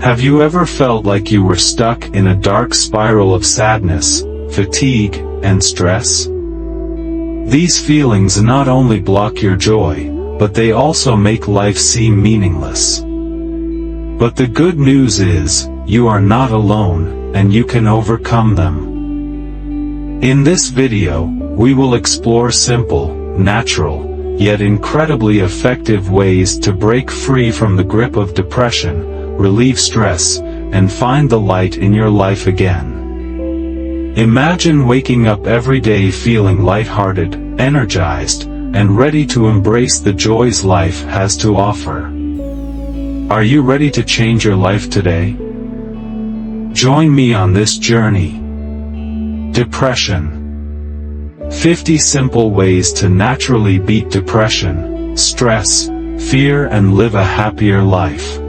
Have you ever felt like you were stuck in a dark spiral of sadness, fatigue, and stress? These feelings not only block your joy, but they also make life seem meaningless. But the good news is, you are not alone, and you can overcome them. In this video, we will explore simple, natural, yet incredibly effective ways to break free from the grip of depression, relieve stress, and find the light in your life again. Imagine waking up every day feeling lighthearted, energized, and ready to embrace the joys life has to offer. Are you ready to change your life today? Join me on this journey. Depression. 50 simple ways to naturally beat depression, stress, fear, and live a happier life.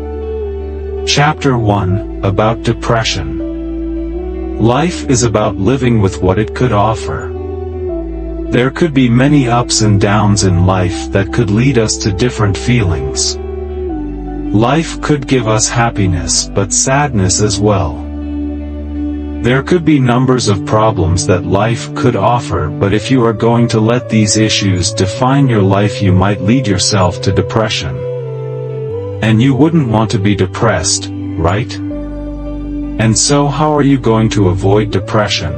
Chapter 1, About Depression. Life is about living with what it could offer. There could be many ups and downs in life that could lead us to different feelings. Life could give us happiness but sadness as well. There could be numbers of problems that life could offer, but if you are going to let these issues define your life, you might lead yourself to depression. And you wouldn't want to be depressed, right? And so how are you going to avoid depression?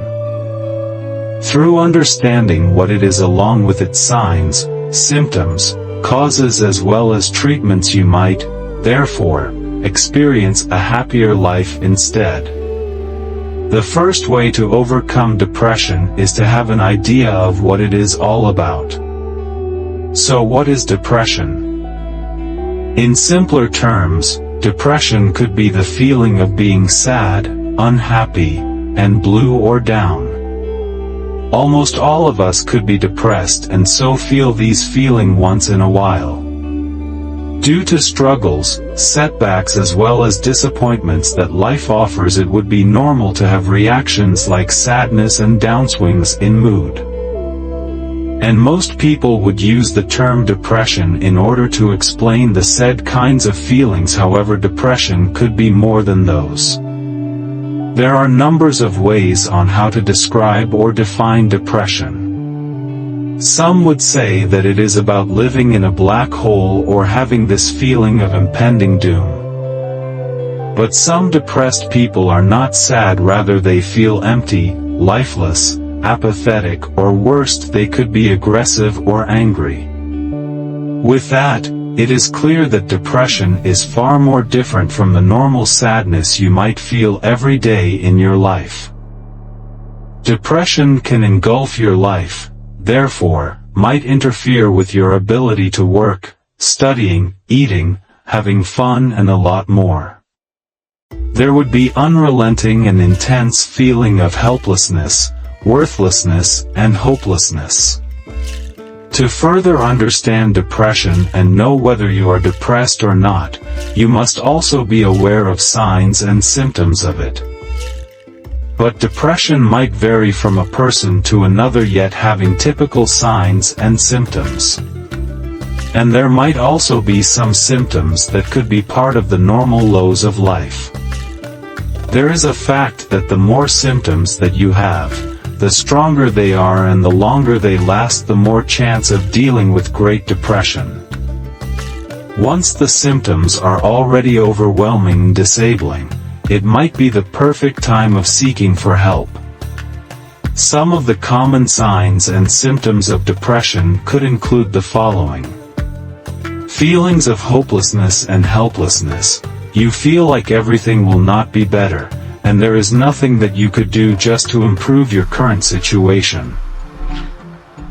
Through understanding what it is along with its signs, symptoms, causes as well as treatments, you might, therefore, experience a happier life instead. The first way to overcome depression is to have an idea of what it is all about. So what is depression? In simpler terms, depression could be the feeling of being sad, unhappy, and blue or down. Almost all of us could be depressed and so feel these feelings once in a while. Due to struggles, setbacks as well as disappointments that life offers, it would be normal to have reactions like sadness and downswings in mood. And most people would use the term depression in order to explain the said kinds of feelings. However, depression could be more than those. There are numbers of ways on how to describe or define depression. Some would say that it is about living in a black hole or having this feeling of impending doom. But some depressed people are not sad, rather they feel empty, lifeless, apathetic, or worst, they could be aggressive or angry. With that, it is clear that depression is far more different from the normal sadness you might feel every day in your life. Depression can engulf your life, therefore, might interfere with your ability to work, studying, eating, having fun, and a lot more. There would be unrelenting and intense feeling of helplessness, worthlessness, and hopelessness. To further understand depression and know whether you are depressed or not, you must also be aware of signs and symptoms of it. But depression might vary from a person to another, yet having typical signs and symptoms. And there might also be some symptoms that could be part of the normal lows of life. There is a fact that the more symptoms that you have, the stronger they are, and the longer they last, the more chance of dealing with Great Depression. Once the symptoms are already overwhelming and disabling, it might be the perfect time of seeking for help. Some of the common signs and symptoms of depression could include the following. Feelings of hopelessness and helplessness. You feel like everything will not be better, and there is nothing that you could do just to improve your current situation.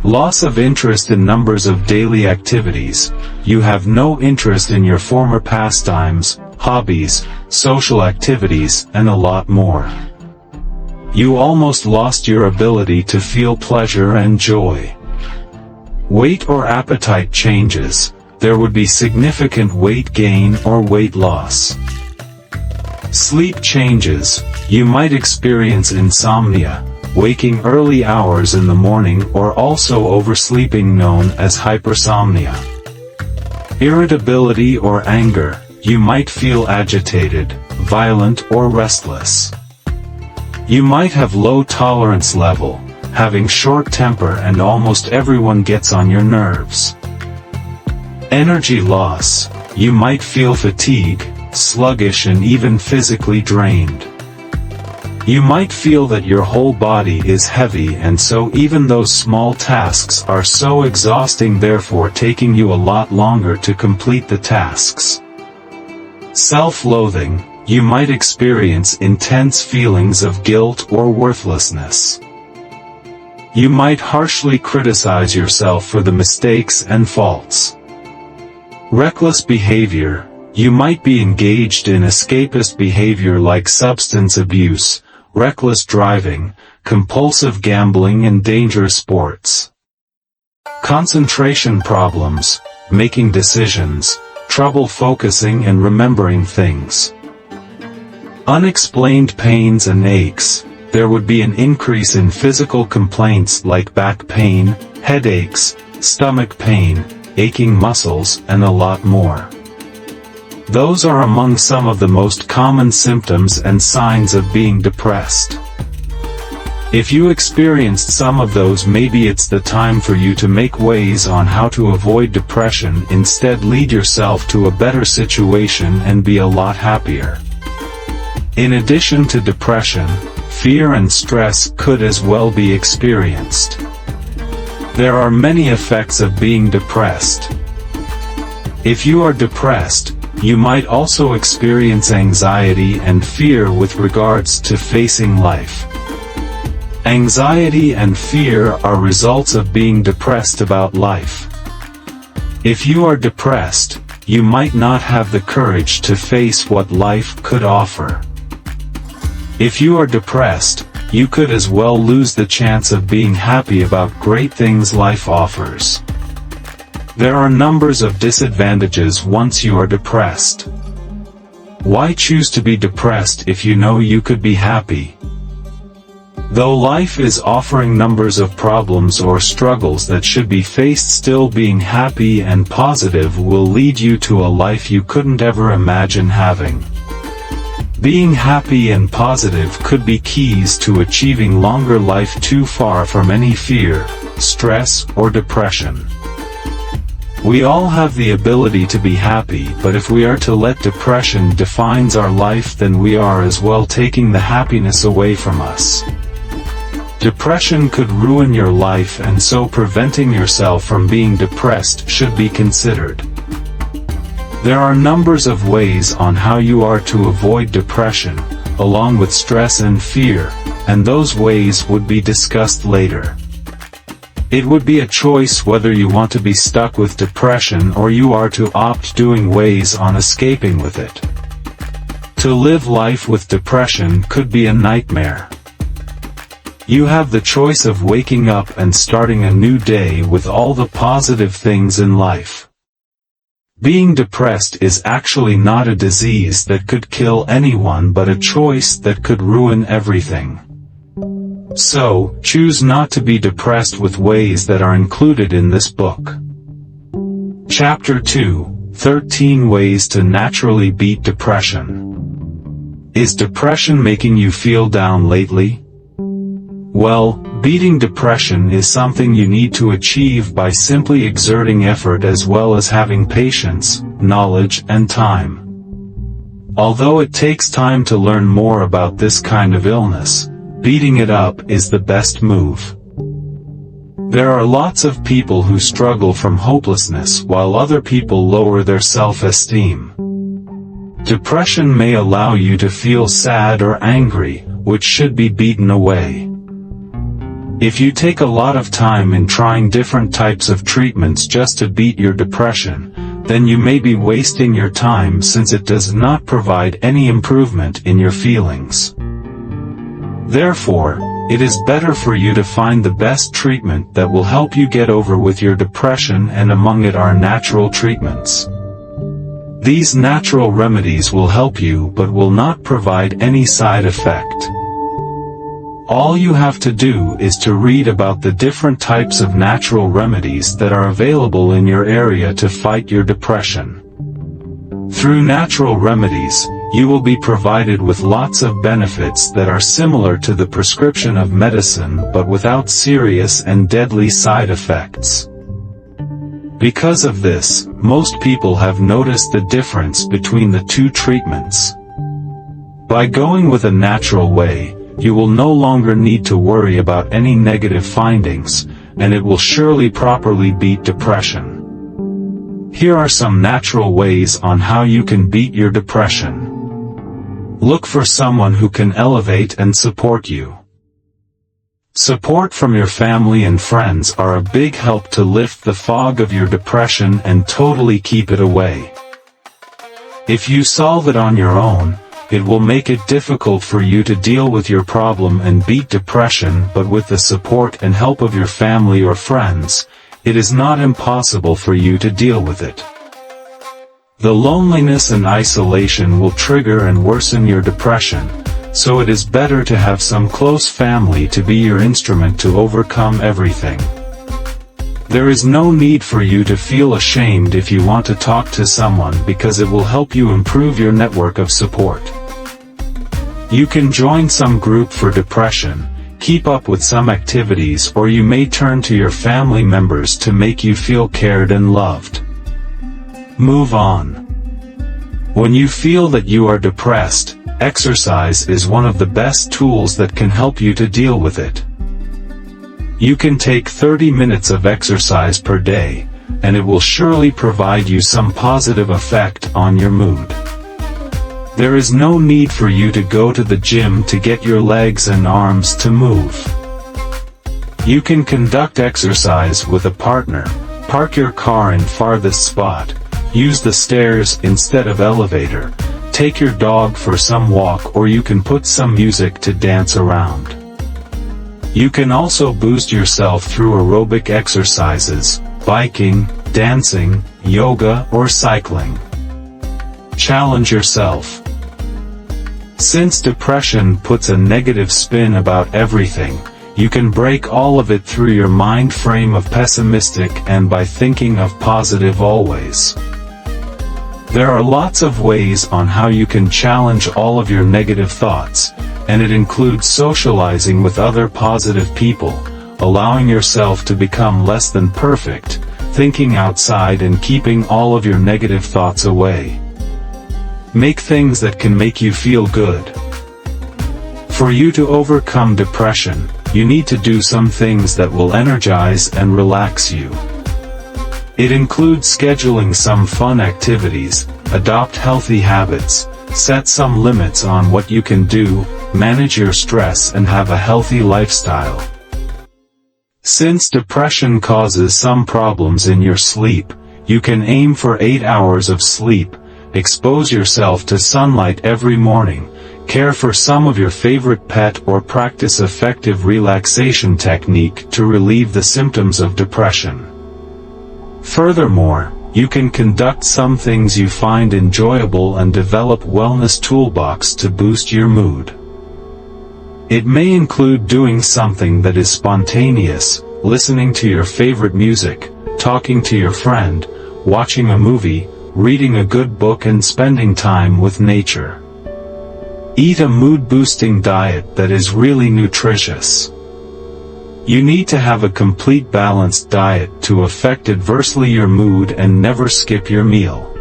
Loss of interest in numbers of daily activities. You have no interest in your former pastimes, hobbies, social activities, and a lot more. You almost lost your ability to feel pleasure and joy. Weight or appetite changes. There would be significant weight gain or weight loss. Sleep changes. You might experience insomnia, waking early hours in the morning, or also oversleeping, known as hypersomnia. Irritability or anger. You might feel agitated, violent or restless. You might have low tolerance level, having short temper, and almost everyone gets on your nerves. Energy loss. You might feel fatigue, sluggish, and even physically drained. You might feel that your whole body is heavy, and so even those small tasks are so exhausting, therefore taking you a lot longer to complete the tasks. Self-loathing. You might experience intense feelings of guilt or worthlessness. You might harshly criticize yourself for the mistakes and faults. Reckless behavior. You might be engaged in escapist behavior like substance abuse, reckless driving, compulsive gambling, and dangerous sports. Concentration problems, making decisions, trouble focusing and remembering things. Unexplained pains and aches. There would be an increase in physical complaints like back pain, headaches, stomach pain, aching muscles, and a lot more. Those are among some of the most common symptoms and signs of being depressed. If you experienced some of those, maybe it's the time for you to make ways on how to avoid depression, instead lead yourself to a better situation and be a lot happier. In addition to depression, fear and stress could as well be experienced. There are many effects of being depressed. If you are depressed, you might also experience anxiety and fear with regards to facing life. Anxiety and fear are results of being depressed about life. If you are depressed, you might not have the courage to face what life could offer. If you are depressed, you could as well lose the chance of being happy about great things life offers. There are numbers of disadvantages once you are depressed. Why choose to be depressed if you know you could be happy? Though life is offering numbers of problems or struggles that should be faced, still being happy and positive will lead you to a life you couldn't ever imagine having. Being happy and positive could be keys to achieving longer life, too far from any fear, stress, or depression. We all have the ability to be happy, but if we are to let depression define our life, then we are as well taking the happiness away from us. Depression could ruin your life, and so preventing yourself from being depressed should be considered. There are numbers of ways on how you are to avoid depression, along with stress and fear, and those ways would be discussed later. It would be a choice whether you want to be stuck with depression or you are to opt doing ways on escaping with it. To live life with depression could be a nightmare. You have the choice of waking up and starting a new day with all the positive things in life. Being depressed is actually not a disease that could kill anyone, but a choice that could ruin everything. So, choose not to be depressed with ways that are included in this book. Chapter 2, 13 Ways to Naturally Beat Depression. Is depression making you feel down lately? Well, beating depression is something you need to achieve by simply exerting effort as well as having patience, knowledge, and time. Although it takes time to learn more about this kind of illness, beating it up is the best move. There are lots of people who struggle from hopelessness while other people lower their self-esteem. Depression may allow you to feel sad or angry, which should be beaten away. If you take a lot of time in trying different types of treatments just to beat your depression, then you may be wasting your time, since it does not provide any improvement in your feelings. Therefore, it is better for you to find the best treatment that will help you get over with your depression, and among it are natural treatments. These natural remedies will help you but will not provide any side effect. All you have to do is to read about the different types of natural remedies that are available in your area to fight your depression. Through natural remedies, you will be provided with lots of benefits that are similar to the prescription of medicine but without serious and deadly side effects. Because of this, most people have noticed the difference between the two treatments. By going with a natural way, you will no longer need to worry about any negative findings, and it will surely properly beat depression. Here are some natural ways on how you can beat your depression. Look for someone who can elevate and support you. Support from your family and friends are a big help to lift the fog of your depression and totally keep it away. If you solve it on your own, it will make it difficult for you to deal with your problem and beat depression, but with the support and help of your family or friends, it is not impossible for you to deal with it. The loneliness and isolation will trigger and worsen your depression, so it is better to have some close family to be your instrument to overcome everything. There is no need for you to feel ashamed if you want to talk to someone, because it will help you improve your network of support. You can join some group for depression, keep up with some activities, or you may turn to your family members to make you feel cared and loved. Move on. When you feel that you are depressed, exercise is one of the best tools that can help you to deal with it. You can take 30 minutes of exercise per day, and it will surely provide you some positive effect on your mood. There is no need for you to go to the gym to get your legs and arms to move. You can conduct exercise with a partner, park your car in farthest spot, use the stairs instead of elevator, take your dog for some walk, or you can put some music to dance around. You can also boost yourself through aerobic exercises, biking, dancing, yoga, or cycling. Challenge yourself. Since depression puts a negative spin about everything, you can break all of it through your mind frame of pessimistic and by thinking of positive always. There are lots of ways on how you can challenge all of your negative thoughts, and it includes socializing with other positive people, allowing yourself to become less than perfect, thinking outside and keeping all of your negative thoughts away. Make things that can make you feel good. For you to overcome depression, you need to do some things that will energize and relax you. It includes scheduling some fun activities, adopt healthy habits, set some limits on what you can do, manage your stress, and have a healthy lifestyle. Since depression causes some problems in your sleep, you can aim for 8 hours of sleep, expose yourself to sunlight every morning, care for some of your favorite pet, or practice effective relaxation technique to relieve the symptoms of depression. Furthermore, you can conduct some things you find enjoyable and develop wellness toolbox to boost your mood. It may include doing something that is spontaneous, listening to your favorite music, talking to your friend, watching a movie, reading a good book, and spending time with nature. Eat a mood-boosting diet that is really nutritious. You need to have a complete balanced diet to affect adversely your mood and never skip your meal.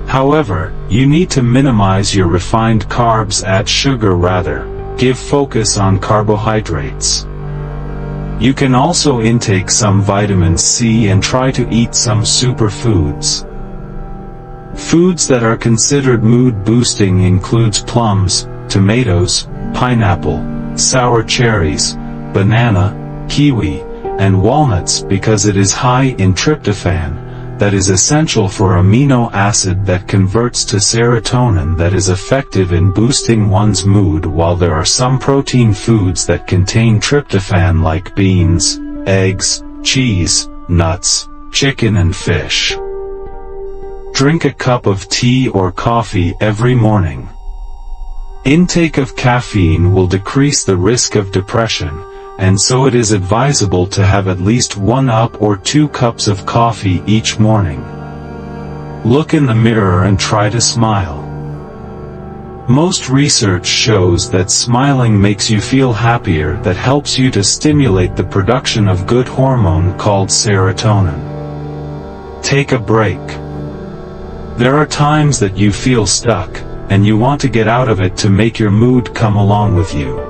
However, you need to minimize your refined carbs, add sugar rather, give focus on carbohydrates. You can also intake some vitamin C and try to eat some superfoods. Foods that are considered mood-boosting includes plums, tomatoes, pineapple, sour cherries, banana, kiwi, and walnuts, because it is high in tryptophan, that is essential for amino acid that converts to serotonin that is effective in boosting one's mood, while there are some protein foods that contain tryptophan like beans, eggs, cheese, nuts, chicken, and fish. Drink a cup of tea or coffee every morning. Intake of caffeine will decrease the risk of depression, and so it is advisable to have at least 1 or 2 cups of coffee each morning. Look in the mirror and try to smile. Most research shows that smiling makes you feel happier, that helps you to stimulate the production of good hormone called serotonin. Take a break. There are times that you feel stuck, and you want to get out of it to make your mood come along with you.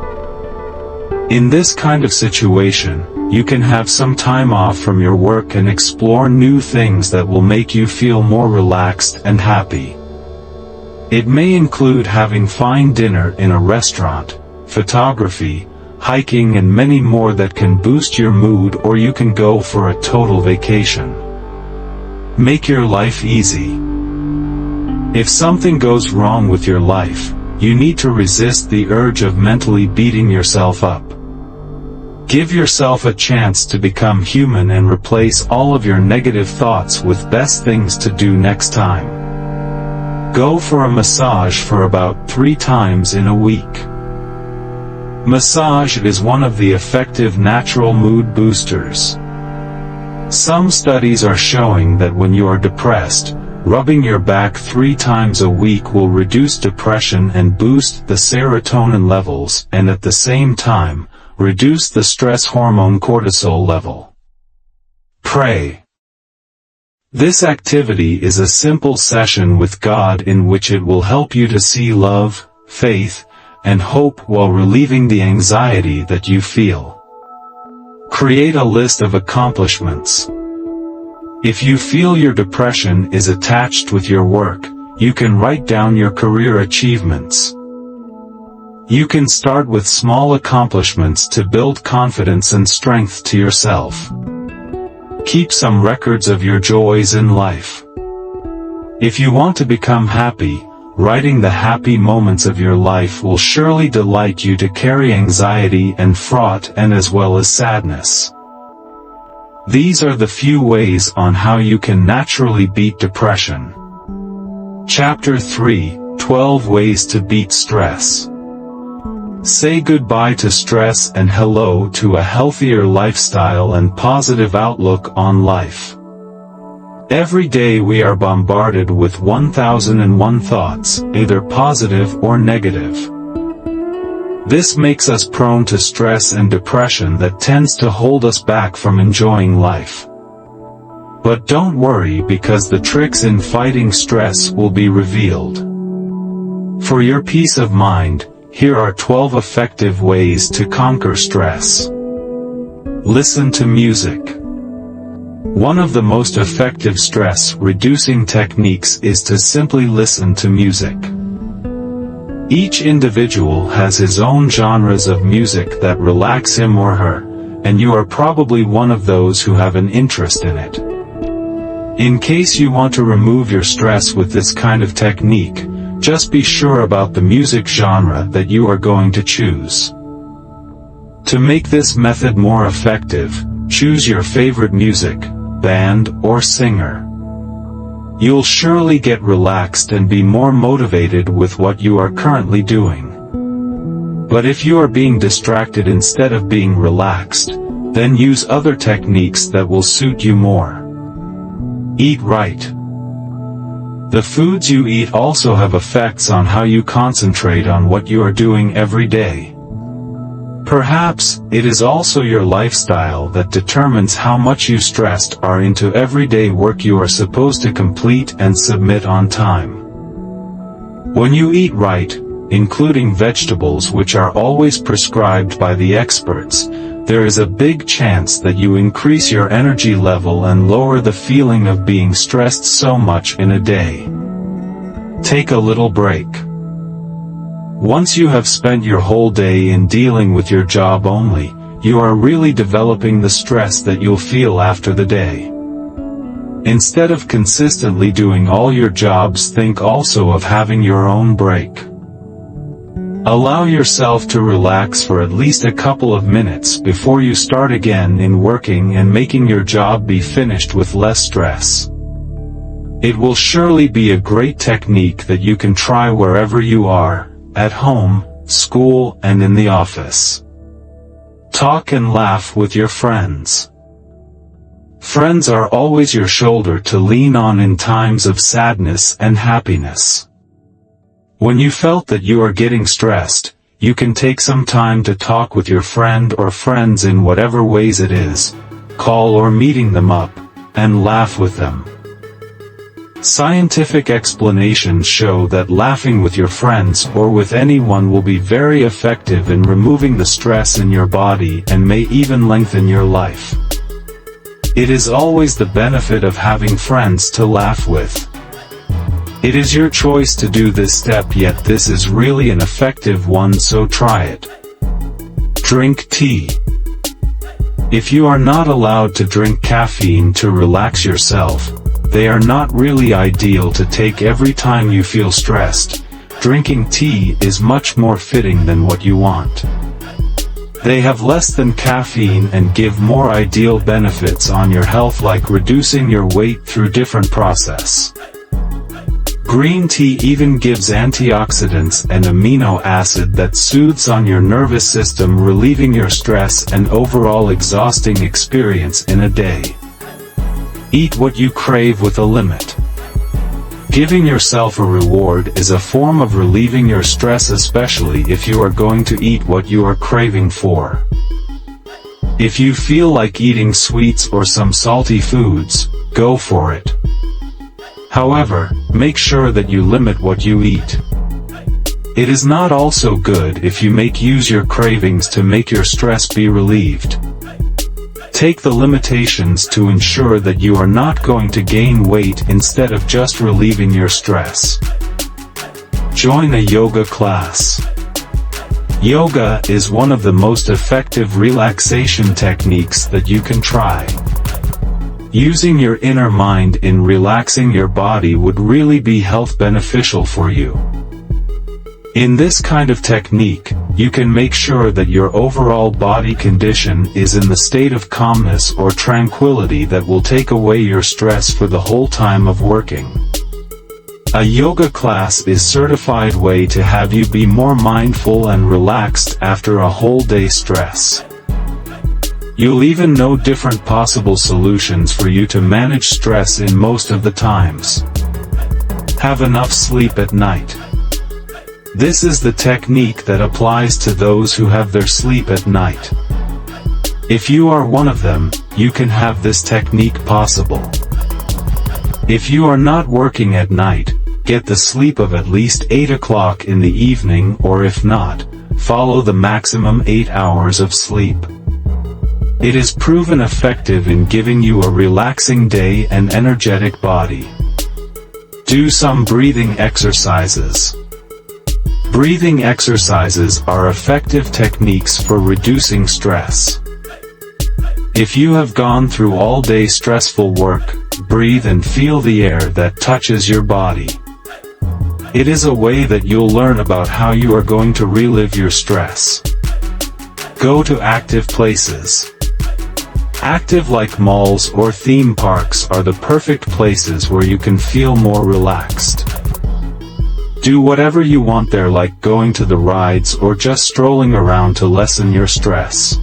In this kind of situation, you can have some time off from your work and explore new things that will make you feel more relaxed and happy. It may include having fine dinner in a restaurant, photography, hiking, and many more that can boost your mood, or you can go for a total vacation. Make your life easy. If something goes wrong with your life, you need to resist the urge of mentally beating yourself up. Give yourself a chance to become human and replace all of your negative thoughts with best things to do next time. Go for a massage for about 3 times in a week. Massage is one of the effective natural mood boosters. Some studies are showing that when you are depressed, rubbing your back 3 times a week will reduce depression and boost the serotonin levels, and at the same time, reduce the stress hormone cortisol level. Pray. This activity is a simple session with God in which it will help you to see love, faith, and hope while relieving the anxiety that you feel. Create a list of accomplishments. If you feel your depression is attached with your work, you can write down your career achievements. You can start with small accomplishments to build confidence and strength to yourself. Keep some records of your joys in life. If you want to become happy, writing the happy moments of your life will surely delight you to carry anxiety and fraught and as well as sadness. These are the few ways on how you can naturally beat depression. Chapter 3, 12 Ways to Beat Stress. Say goodbye to stress and hello to a healthier lifestyle and positive outlook on life. Every day we are bombarded with 1001 thoughts, either positive or negative. This makes us prone to stress and depression that tends to hold us back from enjoying life. But don't worry, because the tricks in fighting stress will be revealed. For your peace of mind, here are 12 effective ways to conquer stress. Listen to music. One of the most effective stress-reducing techniques is to simply listen to music. Each individual has his own genres of music that relax him or her, and you are probably one of those who have an interest in it. In case you want to remove your stress with this kind of technique, just be sure about the music genre that you are going to choose. To make this method more effective, choose your favorite music, band, or singer. You'll surely get relaxed and be more motivated with what you are currently doing. But if you are being distracted instead of being relaxed, then use other techniques that will suit you more. Eat right. The foods you eat also have effects on how you concentrate on what you are doing every day. Perhaps, it is also your lifestyle that determines how much you stressed are into everyday work you are supposed to complete and submit on time. When you eat right, including vegetables which are always prescribed by the experts, there is a big chance that you increase your energy level and lower the feeling of being stressed so much in a day. Take a little break. Once you have spent your whole day in dealing with your job only, you are really developing the stress that you'll feel after the day. Instead of consistently doing all your jobs, think also of having your own break. Allow yourself to relax for at least a couple of minutes before you start again in working and making your job be finished with less stress. It will surely be a great technique that you can try wherever you are, at home, school, and in the office. Talk and laugh with your friends. Friends are always your shoulder to lean on in times of sadness and happiness. When you felt that you are getting stressed, you can take some time to talk with your friend or friends in whatever ways it is, call or meeting them up, and laugh with them. Scientific explanations show that laughing with your friends or with anyone will be very effective in removing the stress in your body and may even lengthen your life. It is always the benefit of having friends to laugh with. It is your choice to do this step, yet this is really an effective one, so try it. Drink tea. If you are not allowed to drink caffeine to relax yourself, they are not really ideal to take every time you feel stressed. Drinking tea is much more fitting than what you want. They have less than caffeine and give more ideal benefits on your health, like reducing your weight through different process. Green tea even gives antioxidants and amino acid that soothes on your nervous system, relieving your stress and overall exhausting experience in a day. Eat what you crave with a limit. Giving yourself a reward is a form of relieving your stress, especially if you are going to eat what you are craving for. If you feel like eating sweets or some salty foods, go for it. However, make sure that you limit what you eat. It is not also good if you use your cravings to make your stress be relieved. Take the limitations to ensure that you are not going to gain weight instead of just relieving your stress. Join a yoga class. Yoga is one of the most effective relaxation techniques that you can try. Using your inner mind in relaxing your body would really be health beneficial for you. In this kind of technique, you can make sure that your overall body condition is in the state of calmness or tranquility that will take away your stress for the whole time of working. A yoga class is a certified way to have you be more mindful and relaxed after a whole day stress. You'll even know different possible solutions for you to manage stress in most of the times. Have enough sleep at night. This is the technique that applies to those who have their sleep at night. If you are one of them, you can have this technique possible. If you are not working at night, get the sleep of at least 8 o'clock in the evening, or if not, follow the maximum 8 hours of sleep. It is proven effective in giving you a relaxing day and energetic body. Do some breathing exercises. Breathing exercises are effective techniques for reducing stress. If you have gone through all-day stressful work, breathe and feel the air that touches your body. It is a way that you'll learn about how you are going to relive your stress. Go to active places. Active like malls or theme parks are the perfect places where you can feel more relaxed. Do whatever you want there, like going to the rides or just strolling around to lessen your stress.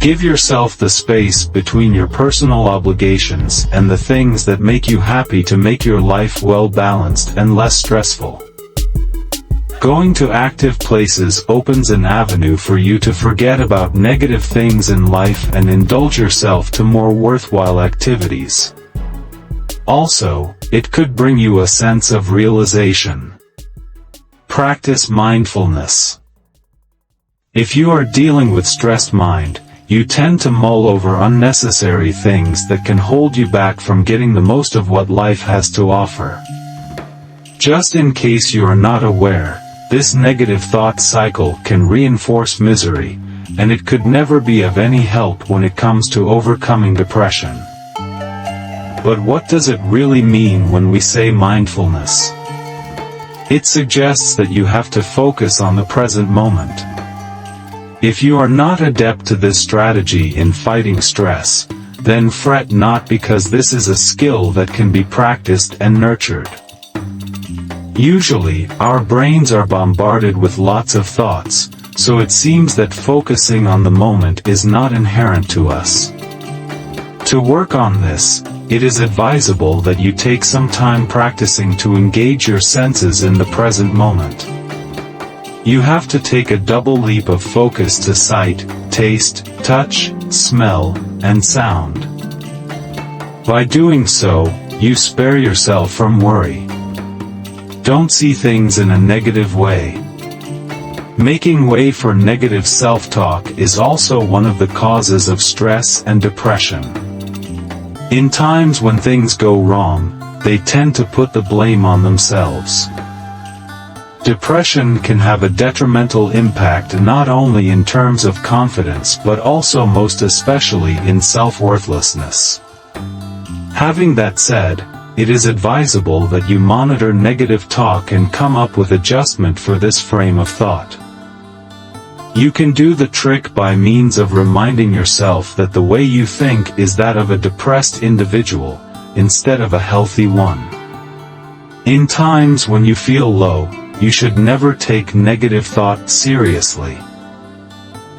Give yourself the space between your personal obligations and the things that make you happy to make your life well balanced and less stressful. Going to active places opens an avenue for you to forget about negative things in life and indulge yourself to more worthwhile activities. Also, it could bring you a sense of realization. Practice mindfulness. If you are dealing with stressed mind, you tend to mull over unnecessary things that can hold you back from getting the most of what life has to offer. Just in case you are not aware, this negative thought cycle can reinforce misery, and it could never be of any help when it comes to overcoming depression. But what does it really mean when we say mindfulness? It suggests that you have to focus on the present moment. If you are not adept to this strategy in fighting stress, then fret not, because this is a skill that can be practiced and nurtured. Usually, our brains are bombarded with lots of thoughts, so it seems that focusing on the moment is not inherent to us. To work on this, it is advisable that you take some time practicing to engage your senses in the present moment. You have to take a double leap of focus to sight, taste, touch, smell, and sound. By doing so, you spare yourself from worry. Don't see things in a negative way. Making way for negative self-talk is also one of the causes of stress and depression. In times when things go wrong, they tend to put the blame on themselves. Depression can have a detrimental impact not only in terms of confidence but also most especially in self-worthlessness. Having that said, it is advisable that you monitor negative talk and come up with adjustment for this frame of thought. You can do the trick by means of reminding yourself that the way you think is that of a depressed individual, instead of a healthy one. In times when you feel low, you should never take negative thoughts seriously.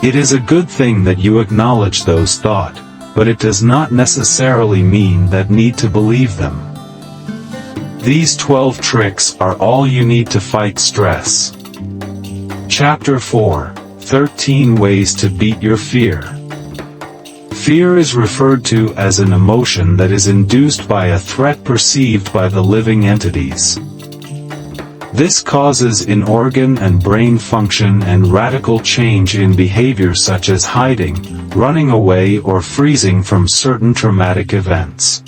It is a good thing that you acknowledge those thoughts, but it does not necessarily mean that you need to believe them. These 12 tricks are all you need to fight stress. Chapter 4. 13 Ways to Beat Your Fear. Fear is referred to as an emotion that is induced by a threat perceived by the living entities. This causes inorgan and brain function and radical change in behavior such as hiding, running away or freezing from certain traumatic events.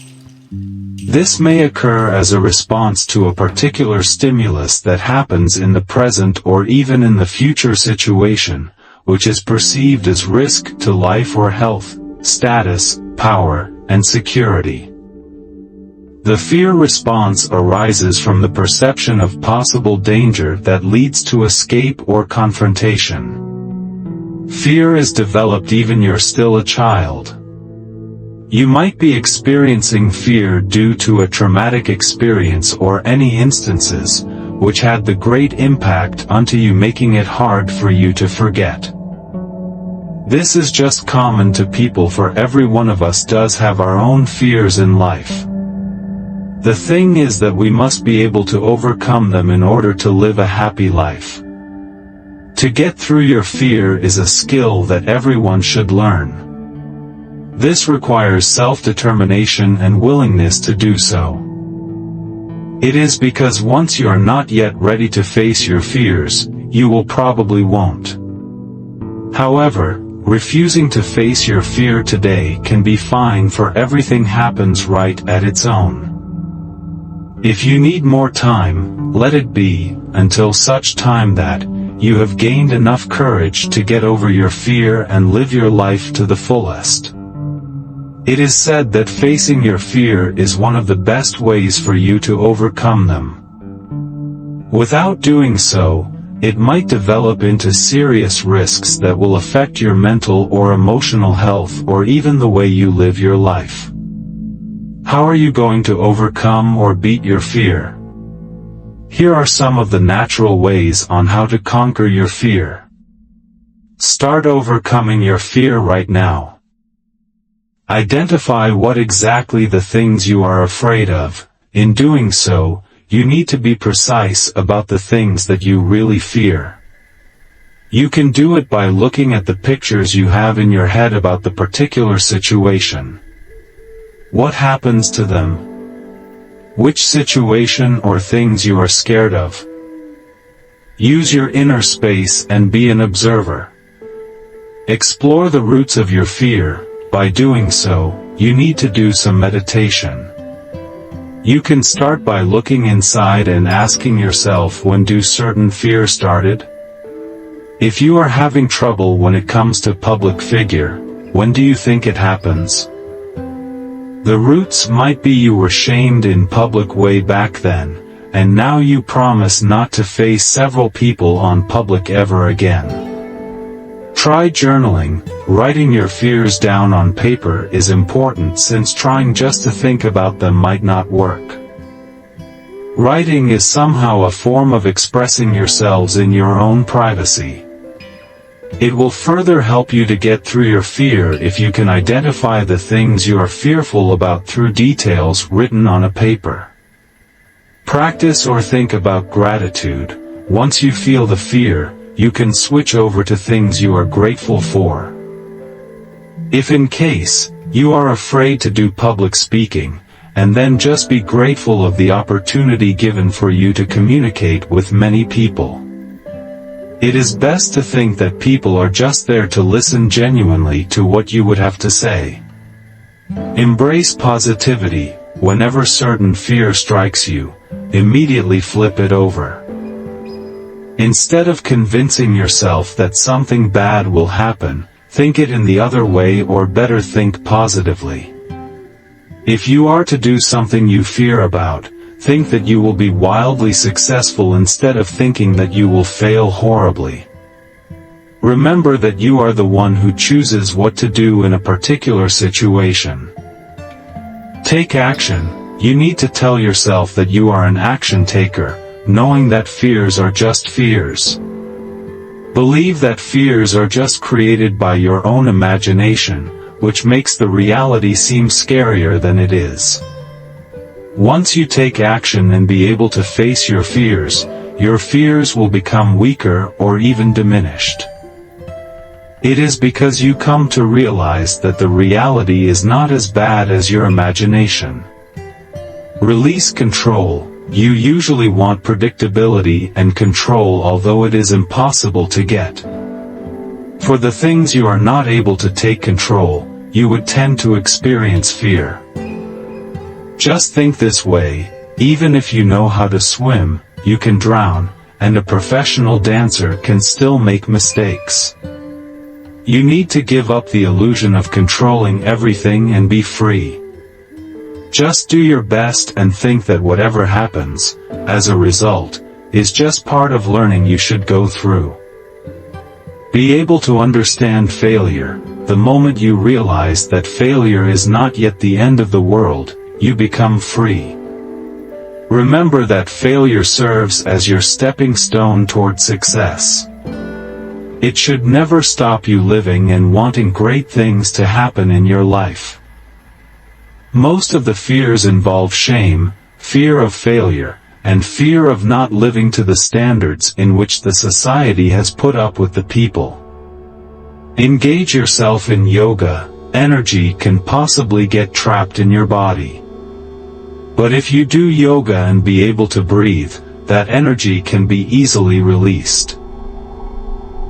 This may occur as a response to a particular stimulus that happens in the present or even in the future situation, which is perceived as risk to life or health, status, power, and security. The fear response arises from the perception of possible danger that leads to escape or confrontation. Fear is developed even you're still a child. You might be experiencing fear due to a traumatic experience or any instances, which had the great impact onto you, making it hard for you to forget. This is just common to people, for every one of us does have our own fears in life. The thing is that we must be able to overcome them in order to live a happy life. To get through your fear is a skill that everyone should learn. This requires self-determination and willingness to do so. It is because once you are not yet ready to face your fears, you will probably won't. However, refusing to face your fear today can be fine, for everything happens right at its own. If you need more time, let it be, until such time that you have gained enough courage to get over your fear and live your life to the fullest. It is said that facing your fear is one of the best ways for you to overcome them. Without doing so, it might develop into serious risks that will affect your mental or emotional health, or even the way you live your life. How are you going to overcome or beat your fear? Here are some of the natural ways on how to conquer your fear. Start overcoming your fear right now. Identify what exactly the things you are afraid of. In doing so, you need to be precise about the things that you really fear. You can do it by looking at the pictures you have in your head about the particular situation. What happens to them? Which situation or things you are scared of? Use your inner space and be an observer. Explore the roots of your fear. By doing so, you need to do some meditation. You can start by looking inside and asking yourself, when do certain fears started? If you are having trouble when it comes to public figure, when do you think it happens? The roots might be you were shamed in public way back then, and now you promise not to face several people on public ever again. Try journaling. Writing your fears down on paper is important, since trying just to think about them might not work. Writing is somehow a form of expressing yourselves in your own privacy. It will further help you to get through your fear if you can identify the things you are fearful about through details written on a paper. Practice or think about gratitude. Once you feel the fear, you can switch over to things you are grateful for. If in case you are afraid to do public speaking, and then just be grateful of the opportunity given for you to communicate with many people. It is best to think that people are just there to listen genuinely to what you would have to say. Embrace positivity. Whenever certain fear strikes you, immediately flip it over. Instead of convincing yourself that something bad will happen, think it in the other way, or better, think positively. If you are to do something you fear about, think that you will be wildly successful instead of thinking that you will fail horribly. Remember that you are the one who chooses what to do in a particular situation. Take action. You need to tell yourself that you are an action taker, knowing that fears are just fears. Believe that fears are just created by your own imagination, which makes the reality seem scarier than it is. Once you take action and be able to face your fears will become weaker or even diminished. It is because you come to realize that the reality is not as bad as your imagination. Release control. You usually want predictability and control, although it is impossible to get. For the things you are not able to take control, you would tend to experience fear. Just think this way: even if you know how to swim, you can drown, and a professional dancer can still make mistakes. You need to give up the illusion of controlling everything and be free. Just do your best and think that whatever happens, as a result, is just part of learning you should go through. Be able to understand failure. The moment you realize that failure is not yet the end of the world, you become free. Remember that failure serves as your stepping stone toward success. It should never stop you living and wanting great things to happen in your life. Most of the fears involve shame, fear of failure, and fear of not living to the standards in which the society has put up with the people. Engage yourself in yoga. Energy can possibly get trapped in your body. But if you do yoga and be able to breathe, that energy can be easily released.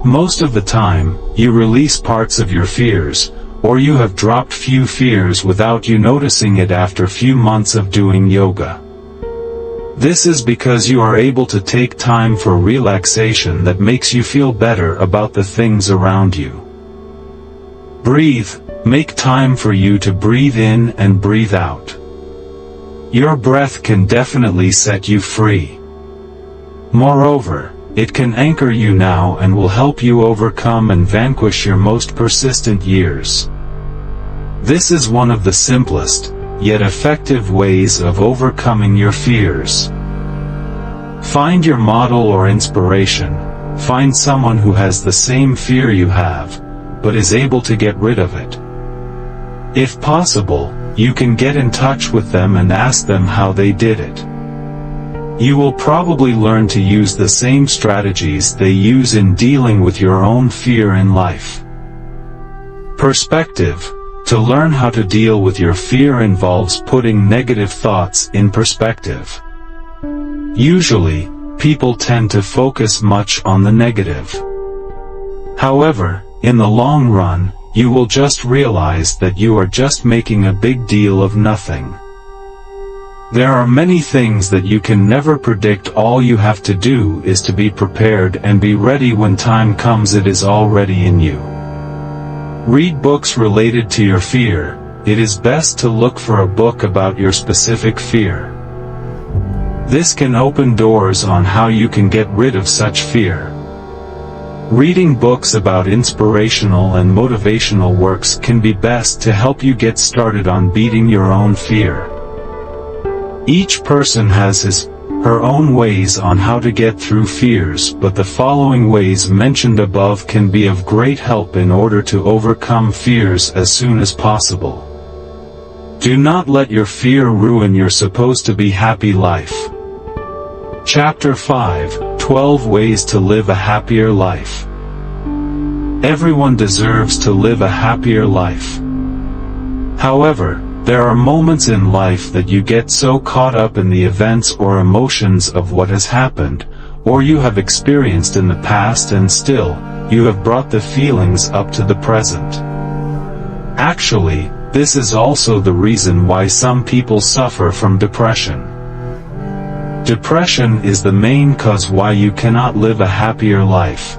Most of the time, you release parts of your fears, or you have dropped few fears without you noticing it after few months of doing yoga. This is because you are able to take time for relaxation that makes you feel better about the things around you. Breathe. Make time for you to breathe in and breathe out. Your breath can definitely set you free. Moreover, it can anchor you now and will help you overcome and vanquish your most persistent years. This is one of the simplest, yet effective ways of overcoming your fears. Find your model or inspiration. Find someone who has the same fear you have, but is able to get rid of it. If possible, you can get in touch with them and ask them how they did it. You will probably learn to use the same strategies they use in dealing with your own fear in life. Perspective. To learn how to deal with your fear involves putting negative thoughts in perspective. Usually, people tend to focus much on the negative. However, in the long run, you will just realize that you are just making a big deal of nothing. There are many things that you can never predict. All you have to do is to be prepared and be ready when time comes. It is already in you. Read books related to your fear. It is best to look for a book about your specific fear. This can open doors on how you can get rid of such fear. Reading books about inspirational and motivational works can be best to help you get started on beating your own fear. Each person has his her own ways on how to get through fears, but the following ways mentioned above can be of great help in order to overcome fears as soon as possible. Do not let your fear ruin your supposed to be happy life. Chapter 5, 12 Ways to Live a Happier Life. Everyone deserves to live a happier life. However, there are moments in life that you get so caught up in the events or emotions of what has happened, or you have experienced in the past, and still, you have brought the feelings up to the present. Actually, this is also the reason why some people suffer from depression. Depression is the main cause why you cannot live a happier life.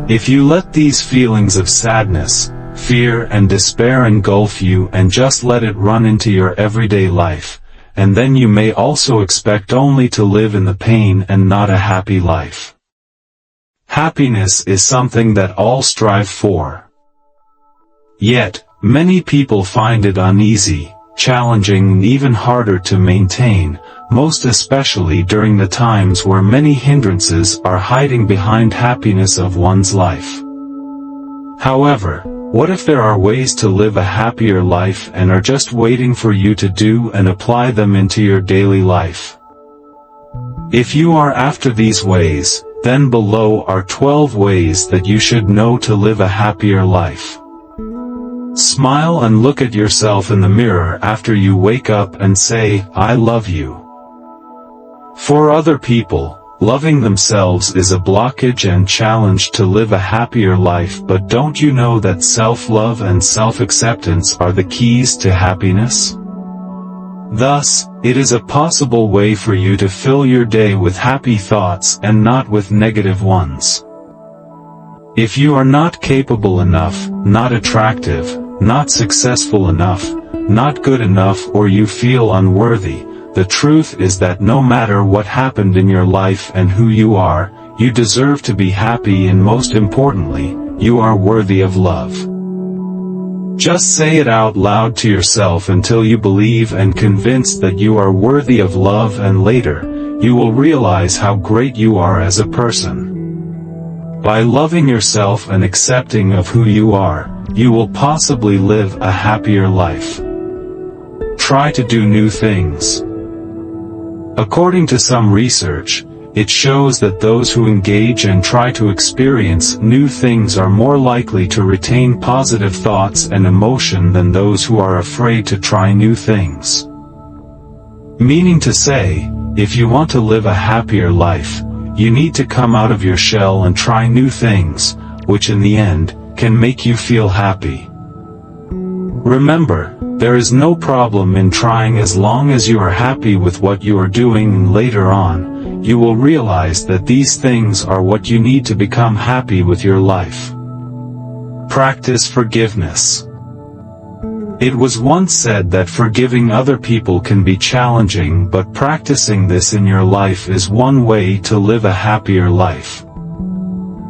If you let these feelings of sadness, fear and despair engulf you and just let it run into your everyday life, and then you may also expect only to live in the pain and not a happy life. Happiness is something that all strive for. Yet, many people find it uneasy, challenging, and even harder to maintain, most especially during the times where many hindrances are hiding behind happiness of one's life. However, what if there are ways to live a happier life and are just waiting for you to do and apply them into your daily life? If you are after these ways, then below are 12 ways that you should know to live a happier life. Smile and look at yourself in the mirror after you wake up and say, "I love you." For other people, loving themselves is a blockage and challenge to live a happier life, but don't you know that self-love and self-acceptance are the keys to happiness? Thus, it is a possible way for you to fill your day with happy thoughts and not with negative ones. If you are not capable enough, not attractive, not successful enough, not good enough, or you feel unworthy, the truth is that no matter what happened in your life and who you are, you deserve to be happy, and most importantly, you are worthy of love. Just say it out loud to yourself until you believe and convinced that you are worthy of love, and later, you will realize how great you are as a person. By loving yourself and accepting of who you are, you will possibly live a happier life. Try to do new things. According to some research, it shows that those who engage and try to experience new things are more likely to retain positive thoughts and emotion than those who are afraid to try new things. Meaning to say, if you want to live a happier life, you need to come out of your shell and try new things, which in the end, can make you feel happy. Remember, there is no problem in trying as long as you are happy with what you are doing, and later on, you will realize that these things are what you need to become happy with your life. Practice forgiveness. It was once said that forgiving other people can be challenging, but practicing this in your life is one way to live a happier life.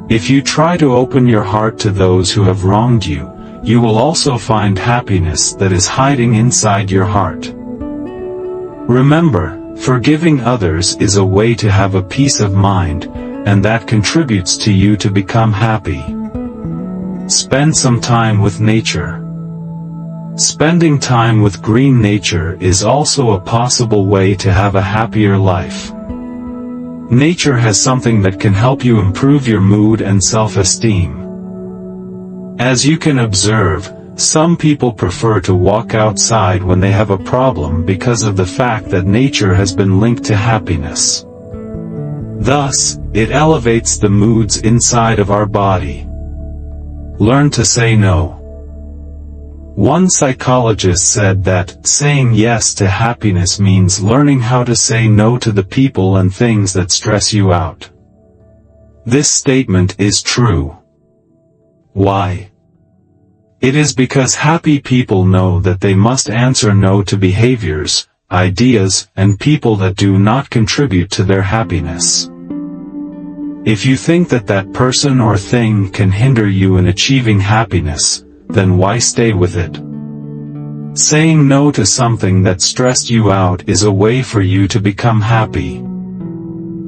If you try to open your heart to those who have wronged you, you will also find happiness that is hiding inside your heart. Remember, forgiving others is a way to have a peace of mind, and that contributes to you to become happy. Spend some time with nature. Spending time with green nature is also a possible way to have a happier life. Nature has something that can help you improve your mood and self-esteem. As you can observe, some people prefer to walk outside when they have a problem because of the fact that nature has been linked to happiness. Thus, it elevates the moods inside of our body. Learn to say no. One psychologist said that saying yes to happiness means learning how to say no to the people and things that stress you out. This statement is true. Why? It is because happy people know that they must answer no to behaviors, ideas, and people that do not contribute to their happiness. If you think that that person or thing can hinder you in achieving happiness, then why stay with it? Saying no to something that stressed you out is a way for you to become happy.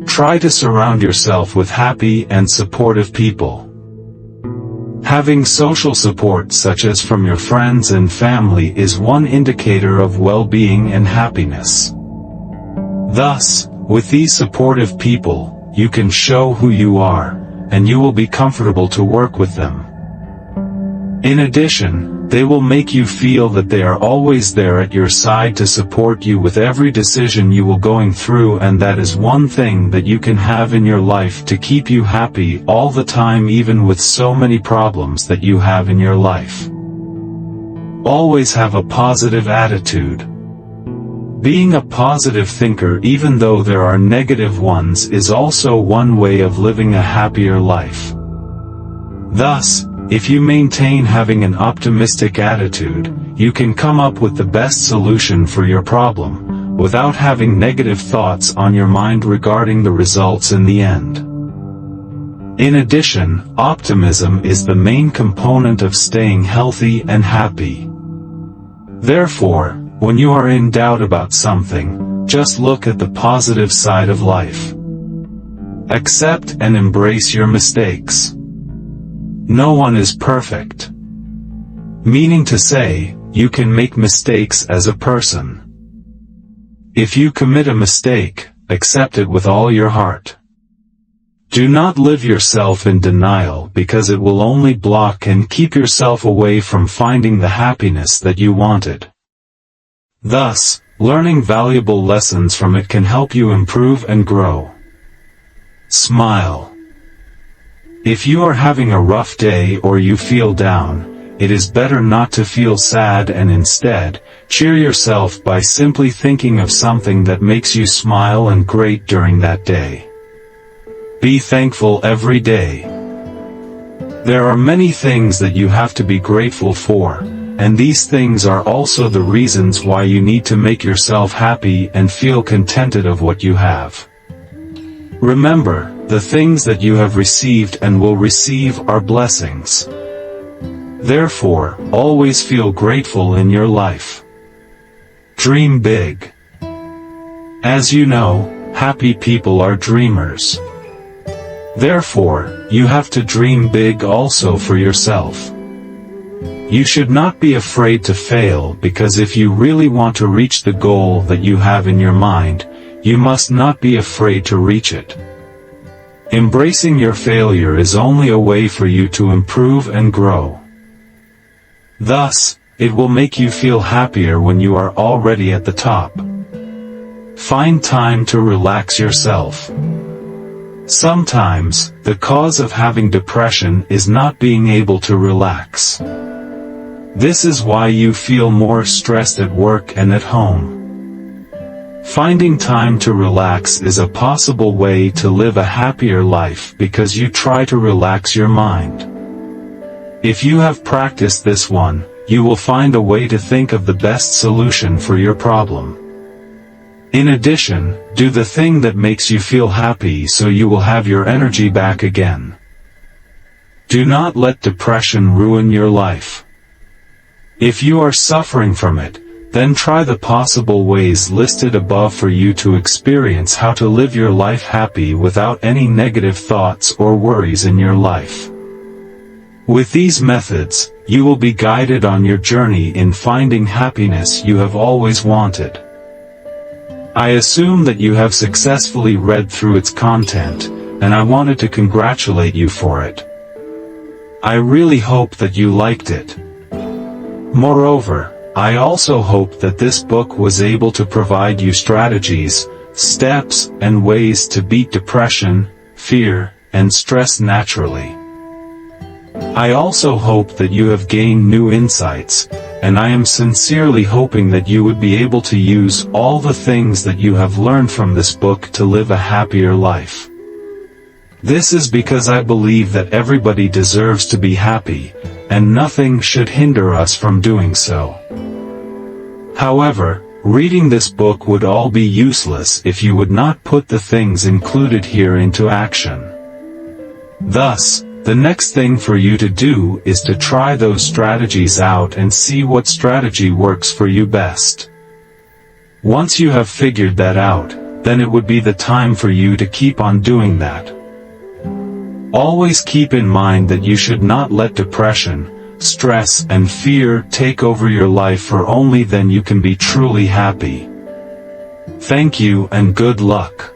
Try to surround yourself with happy and supportive people. Having social support such as from your friends and family is one indicator of well-being and happiness. Thus, with these supportive people, you can show who you are, and you will be comfortable to work with them. In addition, they will make you feel that they are always there at your side to support you with every decision you will going through, and that is one thing that you can have in your life to keep you happy all the time, even with so many problems that you have in your life. Always have a positive attitude. Being a positive thinker even though there are negative ones is also one way of living a happier life. Thus, if you maintain having an optimistic attitude, you can come up with the best solution for your problem, without having negative thoughts on your mind regarding the results in the end. In addition, optimism is the main component of staying healthy and happy. Therefore, when you are in doubt about something, just look at the positive side of life. Accept and embrace your mistakes. No one is perfect. Meaning to say, you can make mistakes as a person. If you commit a mistake, accept it with all your heart. Do not live yourself in denial, because it will only block and keep yourself away from finding the happiness that you wanted. Thus, learning valuable lessons from it can help you improve and grow. Smile. If you are having a rough day or you feel down, it is better not to feel sad and instead, cheer yourself by simply thinking of something that makes you smile and great during that day. Be thankful every day. There are many things that you have to be grateful for, and these things are also the reasons why you need to make yourself happy and feel contented of what you have. Remember, the things that you have received and will receive are blessings. Therefore, always feel grateful in your life. Dream big. As you know, happy people are dreamers. Therefore, you have to dream big also for yourself. You should not be afraid to fail, because if you really want to reach the goal that you have in your mind, you must not be afraid to reach it. Embracing your failure is only a way for you to improve and grow. Thus, it will make you feel happier when you are already at the top. Find time to relax yourself. Sometimes, the cause of having depression is not being able to relax. This is why you feel more stressed at work and at home. Finding time to relax is a possible way to live a happier life, because you try to relax your mind. If you have practiced this one, you will find a way to think of the best solution for your problem. In addition, do the thing that makes you feel happy so you will have your energy back again. Do not let depression ruin your life. If you are suffering from it, then try the possible ways listed above for you to experience how to live your life happy without any negative thoughts or worries in your life. With these methods, you will be guided on your journey in finding happiness you have always wanted. I assume that you have successfully read through its content, and I wanted to congratulate you for it. I really hope that you liked it. Moreover, I also hope that this book was able to provide you strategies, steps, and ways to beat depression, fear, and stress naturally. I also hope that you have gained new insights, and I am sincerely hoping that you would be able to use all the things that you have learned from this book to live a happier life. This is because I believe that everybody deserves to be happy, and nothing should hinder us from doing so. However, reading this book would all be useless if you would not put the things included here into action. Thus, The next thing for you to do is to try those strategies out and see what strategy works for you best. Once you have figured that out, then it would be the time for you to keep on doing that. Always keep in mind that you should not let depression, stress, and fear take over your life, for only then you can be truly happy. Thank you and good luck.